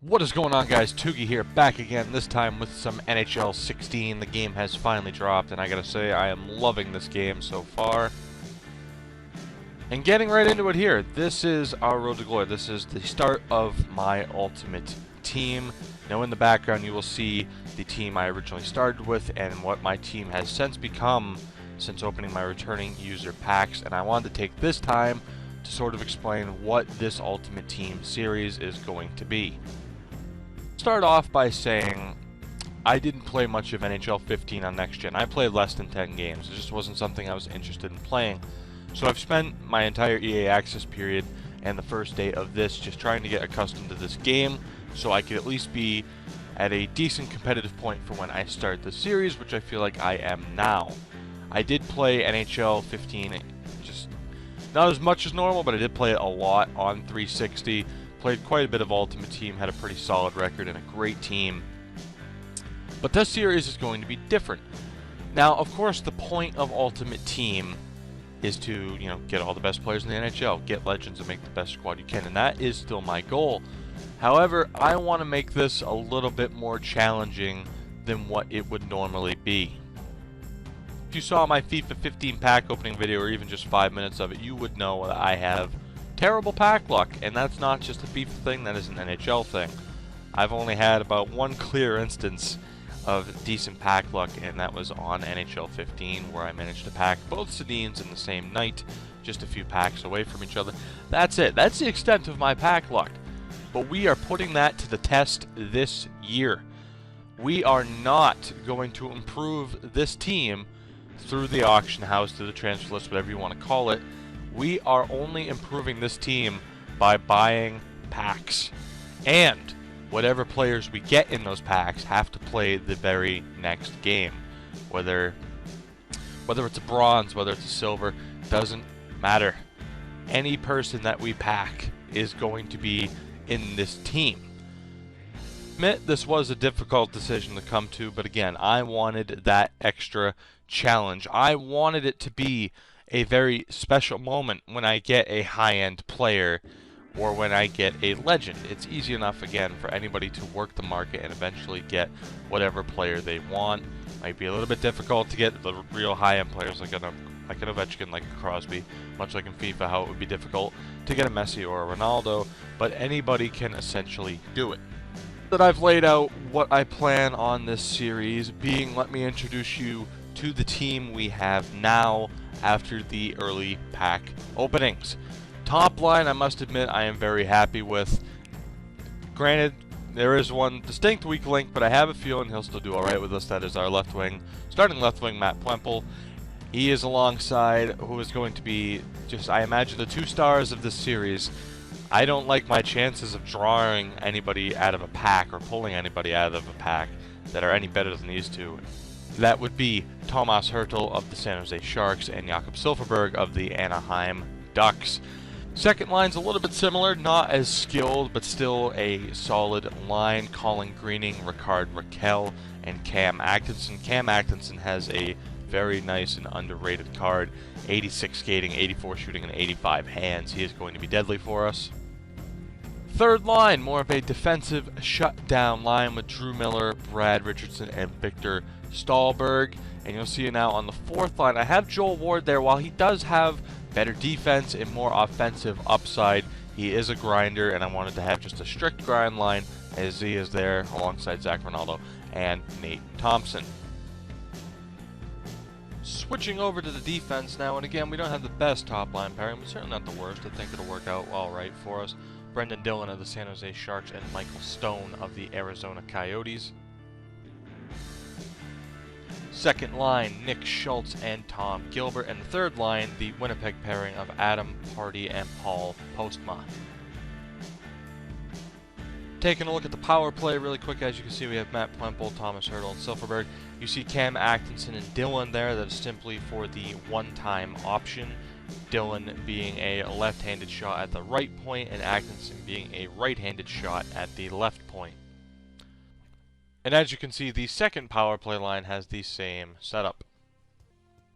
What is going on, guys? Toogie here, back again, this time with some NHL 16. The game has finally dropped, and I gotta say, I am loving this game so far. And getting right into it here, this is our road to glory. This is the start of my ultimate team. Now in the background, you will see the team I originally started with and what my team has since become since opening my returning user packs. And I wanted to take this time to sort of explain what this ultimate team series is going to be. Start off by saying I didn't play much of NHL 15 on Next Gen. I played less than 10 games. It just wasn't something I was interested in playing. So I've spent my entire EA Access period and the first day of this just trying to get accustomed to this game so I could at least be at a decent competitive point for when I start the series, which I feel like I am now. I did play NHL 15, just not as much as normal, but I did play it a lot on 360. Played quite a bit of Ultimate Team, had a pretty solid record and a great team. But this series is going to be different. Now, of course, the point of Ultimate Team is to, get all the best players in the NHL, get legends and make the best squad you can, and that is still my goal. However, I want to make this a little bit more challenging than what it would normally be. If you saw my FIFA 15 pack opening video, or even just 5 minutes of it, you would know that I have terrible pack luck, and that's not just a FIFA thing, that is an NHL thing. I've only had about one clear instance of decent pack luck, and that was on NHL 15, where I managed to pack both Sedins in the same night, just a few packs away from each other. That's it. That's the extent of my pack luck. But we are putting that to the test this year. We are not going to improve this team through the auction house, through the transfer list, whatever you want to call it. We are only improving this team by buying packs. And whatever players we get in those packs have to play the very next game. Whether it's a bronze, whether it's a silver, doesn't matter. Any person that we pack is going to be in this team. Admit this was a difficult decision to come to, but again, I wanted that extra challenge. I wanted it to be a very special moment when I get a high-end player or when I get a legend. It's easy enough, again, for anybody to work the market and eventually get whatever player they want. Might be a little bit difficult to get the real high-end players like an Ovechkin, like a Crosby, much like in FIFA, how it would be difficult to get a Messi or a Ronaldo, but anybody can essentially do it. That I've laid out what I plan on this series being, let me introduce you to the team we have now after the early pack openings. Top line, I must admit, I am very happy with. Granted, there is one distinct weak link, but I have a feeling he'll still do alright with us. That is our left wing, starting left wing, Matt Plemple. He is alongside who is going to be just, I imagine, the two stars of this series. I don't like my chances of drawing anybody out of a pack or pulling anybody out of a pack that are any better than these two. That would be Thomas Hertl of the San Jose Sharks and Jakob Silfverberg of the Anaheim Ducks. Second line's a little bit similar, not as skilled, but still a solid line. Colin Greening, Ricard Raquel, and Cam Atkinson. Cam Atkinson has a very nice and underrated card. 86 skating, 84 shooting, and 85 hands. He is going to be deadly for us. Third line, more of a defensive shutdown line with Drew Miller, Brad Richardson, and Victor Stahlberg. And you'll see it now on the fourth line. I have Joel Ward there. While he does have better defense and more offensive upside, he is a grinder, and I wanted to have just a strict grind line as he is there alongside Zach Ronaldo and Nate Thompson. Switching over to the defense now, and again, we don't have the best top line pairing, but certainly not the worst. I think it'll work out all right for us. Brendan Dillon of the San Jose Sharks and Michael Stone of the Arizona Coyotes. Second line, Nick Schultz and Tom Gilbert. And the third line, the Winnipeg pairing of Adam Hardy and Paul Postma. Taking a look at the power play really quick, as you can see, we have Matt Plemple, Thomas Hertl, and Silfverberg. You see Cam Atkinson and Dillon there. That is simply for the one-time option. Dillon being a left-handed shot at the right point, and Atkinson being a right-handed shot at the left point. And as you can see, the second power play line has the same setup.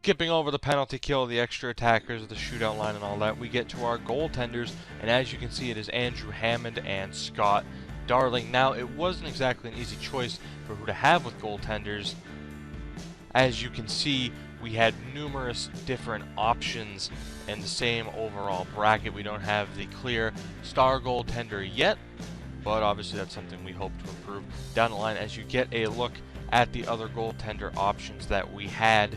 Skipping over the penalty kill, the extra attackers, the shootout line, and all that, we get to our goaltenders, and as you can see, it is Andrew Hammond and Scott darling. Now, it wasn't exactly an easy choice for who to have with goaltenders. As you can see, we had numerous different options in the same overall bracket. We don't have the clear star goaltender yet, but obviously that's something we hope to improve down the line as you get a look at the other goaltender options that we had.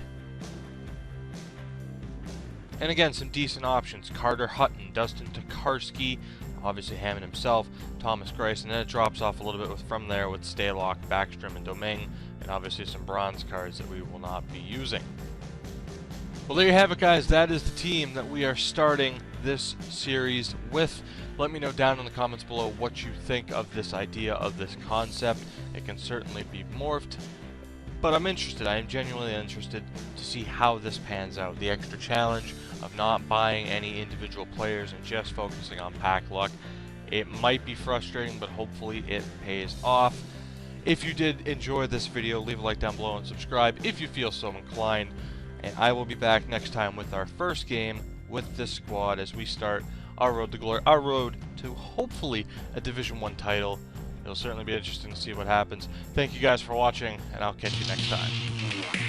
And again, some decent options. Carter Hutton, Dustin Tokarski, obviously Hammond himself, Thomas Greiss, and then it drops off a little bit from there with Stalock, Backstrom, and Domingue, and obviously some bronze cards that we will not be using. Well, there you have it, guys. That is the team that we are starting this series with. Let me know down in the comments below what you think of this idea, of this concept. It can certainly be morphed, but I'm interested. I am genuinely interested to see how this pans out. The extra challenge of not buying any individual players and just focusing on pack luck. It might be frustrating, but hopefully it pays off. If you did enjoy this video, leave a like down below and subscribe if you feel so inclined. And I will be back next time with our first game with this squad as we start our road to glory, our road to hopefully a Division I title. It'll certainly be interesting to see what happens. Thank you guys for watching, and I'll catch you next time.